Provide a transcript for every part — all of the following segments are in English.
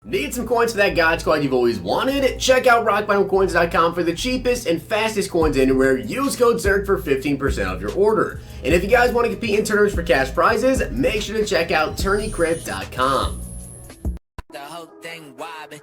Need some coins for that God Squad you've always wanted? Check out rockbottomcoins.com for the cheapest and fastest coins anywhere. Use code ZERK for 15% off your order. And if you guys want to compete in tournaments for cash prizes, make sure to check out tourneycrypt.com. The whole thing wobbin'.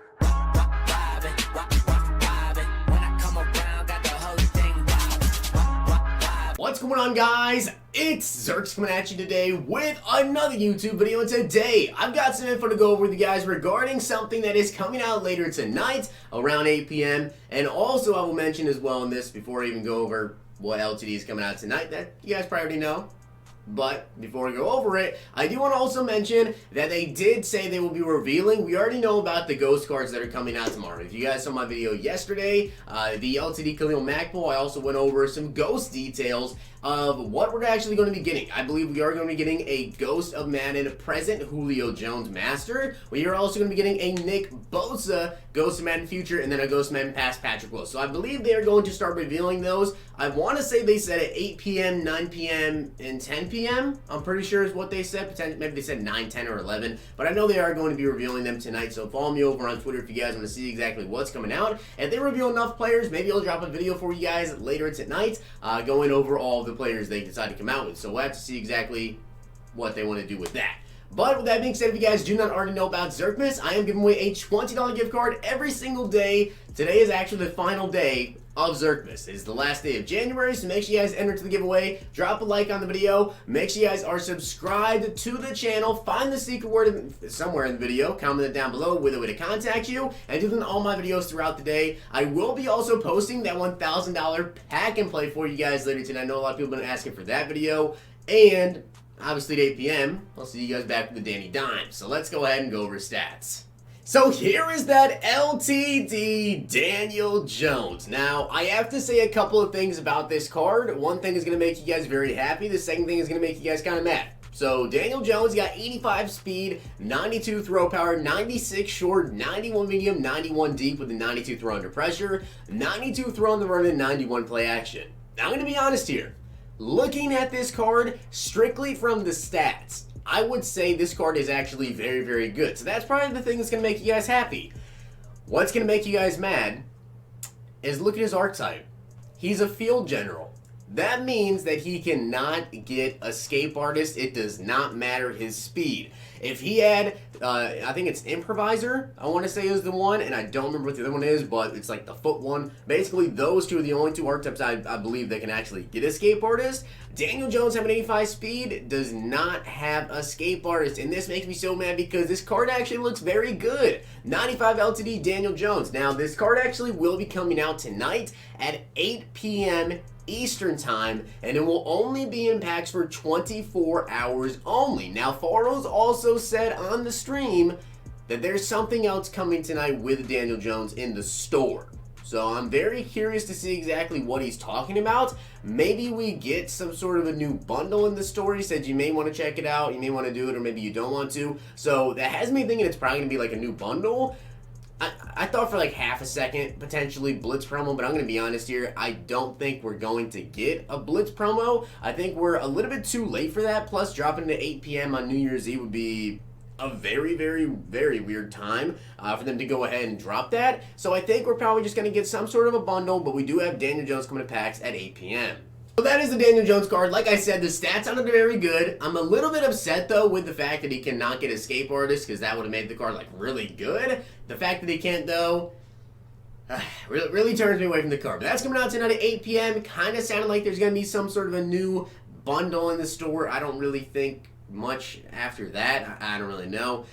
What's going on, guys? It's Zirksee coming at you today with another YouTube video, and today I've got some info to go over with you guys regarding something that is coming out later tonight around 8 p.m. And also I will mention as well in this, before I even go over what LTD is coming out tonight, that you guys probably already know. But before we go over it, I do want to also mention that they did say they will be revealing. We already know about the ghost cards that are coming out tomorrow. If you guys saw my video yesterday, the LTD Khalil Mack poll, I also went over some ghost details of what we're actually going to be getting. I believe we are going to be getting a Ghost of Madden present Julio Jones Master. We are also going to be getting a Nick Bosa Ghost of Madden Future, and then a Ghost of Madden past Patrick Willis. So I believe they are going to start revealing those. I want to say they said at 8 p.m., 9 p.m., and 10 p.m. I'm pretty sure is what they said. Maybe they said 9, 10, or 11. But I know they are going to be revealing them tonight. So follow me over on Twitter if you guys want to see exactly what's coming out. If they reveal enough players, maybe I'll drop a video for you guys later tonight going over all of the players they decide to come out with. So we'll have to see exactly what they want to do with that. But with that being said, if you guys do not already know about Zirksee, I am giving away a $20 gift card every single day. Today is actually the final day of Zirksee. It is the last day of January, so make sure you guys enter to the giveaway. Drop a like on the video. Make sure you guys are subscribed to the channel. Find the secret word somewhere in the video. Comment it down below with a way to contact you. And do all my videos throughout the day. I will be also posting that $1,000 pack and play for you guys later tonight. I know a lot of people have been asking for that video. And obviously at 8 p.m., I'll see you guys back with the Danny Dime. So let's go ahead and go over stats. So here is that LTD Daniel Jones. Now, I have to say a couple of things about this card. One thing is going to make you guys very happy. The second thing is going to make you guys kind of mad. So Daniel Jones got 85 speed, 92 throw power, 96 short, 91 medium, 91 deep with a 92 throw under pressure, 92 throw on the run, and 91 play action. Now, I'm going to be honest here. Looking at this card strictly from the stats, I would say this card is actually very, very good. So that's probably the thing that's going to make you guys happy. What's going to make you guys mad is look at his archetype. He's a field general. That means that he cannot get escape artist. It does not matter his speed. If he had, I think it's improviser, I want to say is the one, and I don't remember what the other one is, but it's like the foot one. Basically, those two are the only two archetypes I believe that can actually get escape artist. Daniel Jones having 85 speed does not have escape artist, and this makes me so mad because this card actually looks very good. 95 LTD Daniel Jones. Now, this card actually will be coming out tonight at 8 p.m. Eastern time, and it will only be in packs for 24 hours only. Now, Faro's also said on the stream that there's something else coming tonight with Daniel Jones in the store. So I'm very curious to see exactly what he's talking about. Maybe we get some sort of a new bundle in the store. He said you may want to check it out, you may want to do it, or maybe you don't want to. So that has me thinking it's probably going to be like a new bundle. I thought for like half a second, potentially Blitz promo, but I'm going to be honest here. I don't think we're going to get a Blitz promo. I think we're a little bit too late for that. Plus, dropping to 8 p.m. on New Year's Eve would be a very, very, very weird time for them to go ahead and drop that. So I think we're probably just going to get some sort of a bundle, but we do have Daniel Jones coming to packs at 8 p.m. So that is the Daniel Jones card. Like I said, the stats sounded very good. I'm a little bit upset, though, with the fact that he cannot get escape artist, because that would have made the card, like, really good. The fact that he can't, though, really turns me away from the card. But that's coming out tonight at 8 p.m. Kind of sounded like there's going to be some sort of a new bundle in the store. I don't really think much after that. I don't really know.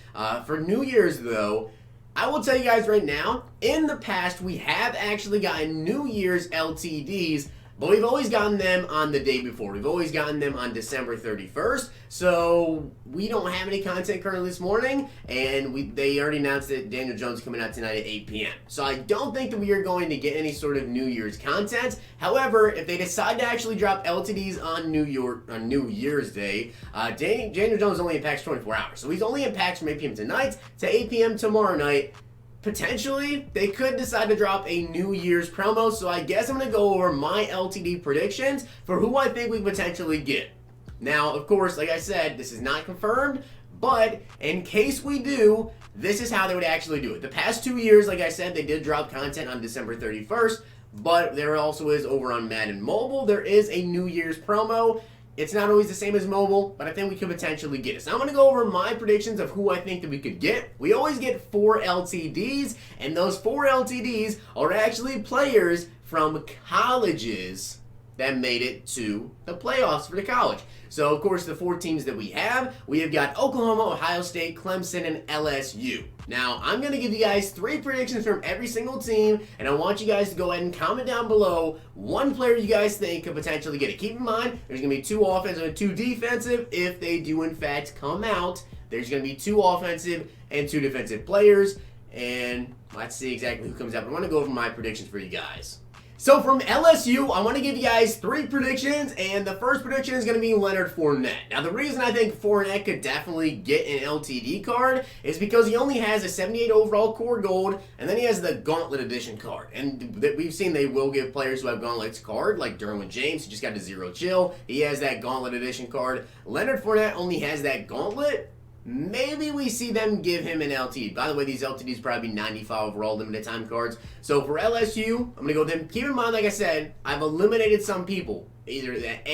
For New Year's, though, I will tell you guys right now, in the past, we have actually gotten New Year's LTDs, but we've always gotten them on the day before. We've always gotten them on December 31st. So we don't have any content currently this morning. And they already announced that Daniel Jones is coming out tonight at 8 p.m. So I don't think that we are going to get any sort of New Year's content. However, if they decide to actually drop LTDs on New Year's Day, Daniel Jones is only in packs 24 hours. So he's only in packs from 8 p.m. tonight to 8 p.m. tomorrow night. Potentially, they could decide to drop a New Year's promo, so I guess I'm going to go over my LTD predictions for who I think we potentially get. Now, of course, like I said, this is not confirmed, but in case we do, this is how they would actually do it. The past 2 years, like I said, they did drop content on December 31st, but there also is over on Madden Mobile, there is a New Year's promo. It's not always the same as mobile, but I think we could potentially get it. So I'm going to go over my predictions of who I think that we could get. We always get 4 LTDs, and those 4 LTDs are actually players from colleges that made it to the playoffs for the college. So, of course, the 4 teams that we have got Oklahoma, Ohio State, Clemson, and LSU. Now, I'm going to give you guys 3 predictions from every single team, and I want you guys to go ahead and comment down below one player you guys think could potentially get it. Keep in mind, there's going to be 2 offensive and 2 defensive. If they do, in fact, come out, there's going to be 2 offensive and 2 defensive players, and let's see exactly who comes out. I want to go over my predictions for you guys. So from LSU, I want to give you guys 3 predictions, and the first prediction is going to be Leonard Fournette. Now, the reason I think Fournette could definitely get an LTD card is because he only has a 78 overall core gold, and then he has the Gauntlet Edition card. And we've seen they will give players who have Gauntlets card, like Derwin James, who just got a 0 chill. He has that Gauntlet Edition card. Leonard Fournette only has that Gauntlet. Maybe we see them give him an LT. By the way, these LTDs probably 95 overall limited time cards. So for LSU, I'm going to go with them. Keep in mind, like I said, I've eliminated some people. Either that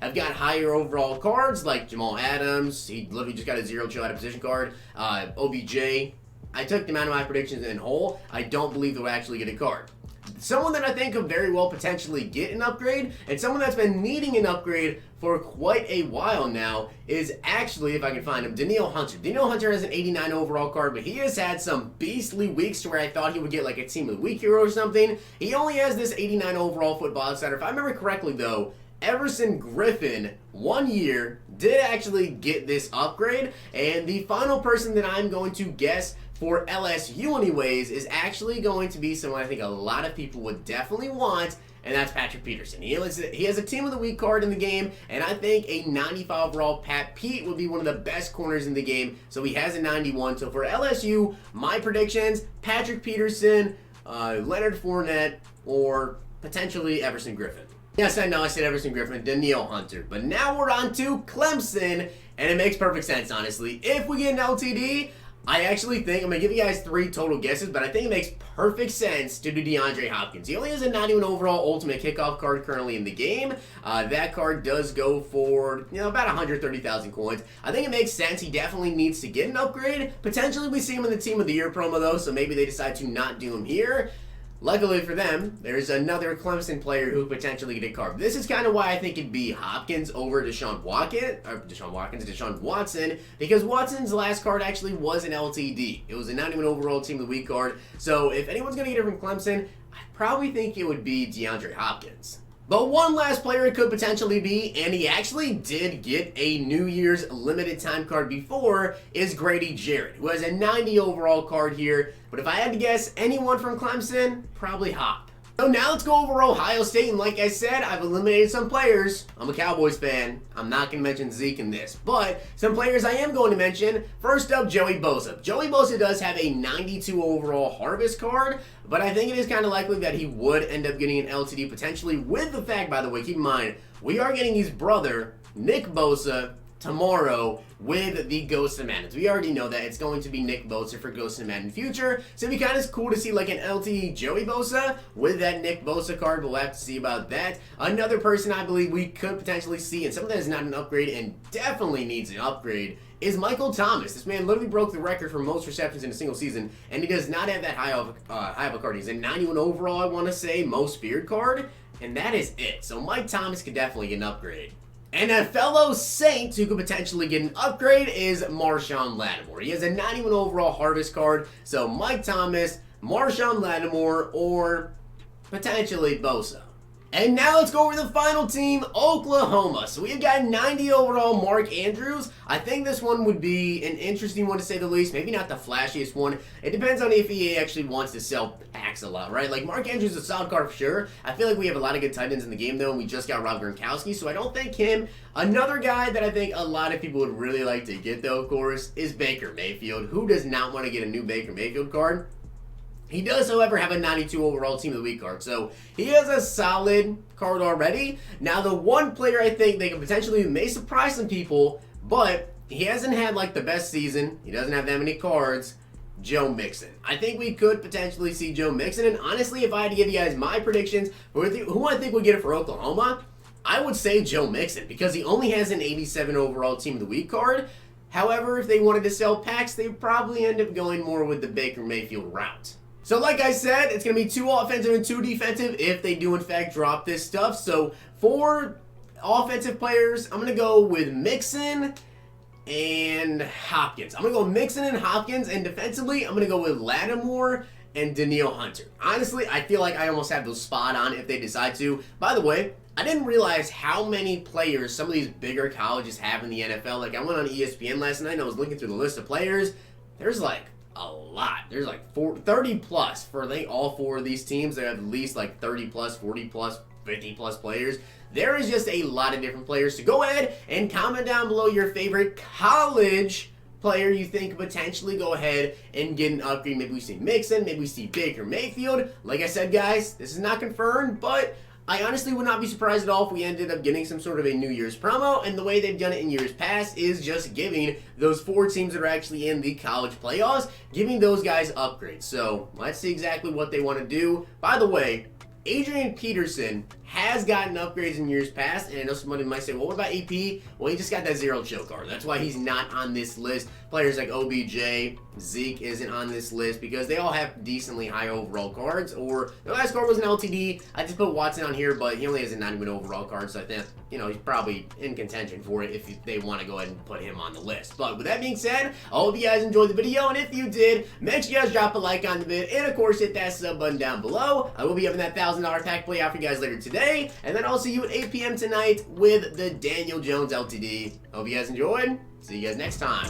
have got higher overall cards, like Jamal Adams. He literally just got a 0 chill out of position card. OBJ. I took them out of my predictions in whole. I don't believe they'll actually get a card. Someone that I think could very well potentially get an upgrade, and someone that's been needing an upgrade for quite a while now, is actually, if I can find him, Danielle Hunter. Danielle Hunter has an 89 overall card, but he has had some beastly weeks to where I thought he would get like a Team of the Week hero or something. He only has this 89 overall football outsider. If I remember correctly though, Everson Griffin, 1 year, did actually get this upgrade, and the final person that I'm going to guess for LSU anyways is actually going to be someone I think a lot of people would definitely want, and that's Patrick Peterson. He has a Team of the Week card in the game, and I think a 95 overall Pat Pete would be one of the best corners in the game, so he has a 91. So for LSU, my predictions, Patrick Peterson, Leonard Fournette, or potentially Everson Griffin. Yes, I know I said Everson Griffin, Danielle Hunter, but now we're on to Clemson, and it makes perfect sense, honestly. If we get an LTD, I actually think, I'm going to give you guys 3 total guesses, but I think it makes perfect sense to do DeAndre Hopkins. He only has a 91 overall ultimate kickoff card currently in the game. That card does go for, about 130,000 coins. I think it makes sense. He definitely needs to get an upgrade. Potentially we see him in the Team of the Year promo though, so maybe they decide to not do him here. Luckily for them, there's another Clemson player who potentially get a card. This is kind of why I think it'd be Hopkins over Deshaun Watson, because Watson's last card actually was an LTD. It was a 91 overall Team of the Week card. So if anyone's going to get it from Clemson, I probably think it would be DeAndre Hopkins. But one last player it could potentially be, and he actually did get a New Year's limited time card before, is Grady Jarrett, who has a 90 overall card here. But if I had to guess anyone from Clemson, probably Hop. So now let's go over Ohio State, and like I said, I've eliminated some players. I'm a Cowboys fan. I'm not going to mention Zeke in this, but some players I am going to mention. First up, Joey Bosa. Joey Bosa does have a 92 overall Harvest card, but I think it is kind of likely that he would end up getting an LTD potentially, with the fact, by the way, keep in mind, we are getting his brother, Nick Bosa, tomorrow with the Ghost of Madden. We already know that it's going to be Nick Bosa for Ghost of Madden future. So it'd be kind of cool to see like an LT Joey Bosa with that Nick Bosa card. We'll have to see about that. Another person I believe we could potentially see, and someone that is not an upgrade and definitely needs an upgrade, is Michael Thomas. This man literally broke the record for most receptions in a single season, and he does not have that high of a card. He's a 91 overall, I want to say, most feared card, and that is it. So Mike Thomas could definitely get an upgrade. And a fellow Saint who could potentially get an upgrade is Marshawn Lattimore. He has a 91 overall Harvest card, so Mike Thomas, Marshawn Lattimore, or potentially Bosa. And now let's go over the final team, Oklahoma. So we've got 90 overall Mark Andrews. I think this one would be an interesting one to say the least. Maybe not the flashiest one. It depends on if EA actually wants to sell packs a lot, right? Like Mark Andrews is a solid card for sure. I feel like we have a lot of good tight ends in the game though, and we just got Rob Gronkowski, so I don't think him. Another guy that I think a lot of people would really like to get though, of course, is Baker Mayfield. Who does not want to get a new Baker Mayfield card? He does, however, have a 92 overall Team of the Week card, so he has a solid card already. Now, the one player I think they can potentially may surprise some people, but he hasn't had like the best season. He doesn't have that many cards. Joe Mixon. I think we could potentially see Joe Mixon, and honestly, if I had to give you guys my predictions for who I think would get it for Oklahoma, I would say Joe Mixon, because he only has an 87 overall Team of the Week card. However, if they wanted to sell packs, they'd probably end up going more with the Baker Mayfield route. So like I said, it's going to be 2 offensive and 2 defensive if they do in fact drop this stuff. So for offensive players, I'm going to go with Mixon and Hopkins. I'm going to go Mixon and Hopkins, and defensively, I'm going to go with Lattimore and Danielle Hunter. Honestly, I feel like I almost have those spot on if they decide to. By the way, I didn't realize how many players some of these bigger colleges have in the NFL. Like, I went on ESPN last night and I was looking through the list of players. There's like a lot. There's like 30 plus for all 4 of these teams. They have at least like 30 plus, 40 plus, 50 plus players. There is just a lot of different players. So go ahead and comment down below your favorite college player you think potentially go ahead and get an upgrade. Maybe we see Mixon, maybe we see Baker Mayfield. Like I said, guys, this is not confirmed, but I honestly would not be surprised at all if we ended up getting some sort of a New Year's promo, and the way they've done it in years past is just giving those 4 teams that are actually in the college playoffs, giving those guys upgrades. So let's see exactly what they want to do. By the way, Adrian Peterson has gotten upgrades in years past, and I know somebody might say, well, what about AP? Well, he just got that 0 chill card. That's why he's not on this list. Players like OBJ, Zeke isn't on this list because they all have decently high overall cards, or their last card was an LTD. I just put Watson on here, but he only has a 91 overall card, so I think, he's probably in contention for it if they want to go ahead and put him on the list. But with that being said, I hope you guys enjoyed the video, and if you did, make sure you guys drop a like on the vid, and of course, hit that sub button down below. I will be having that $1,000 pack play out for you guys later today, and then I'll see you at 8 p.m. tonight with the Daniel Jones LTD. Hope you guys enjoyed. See you guys next time.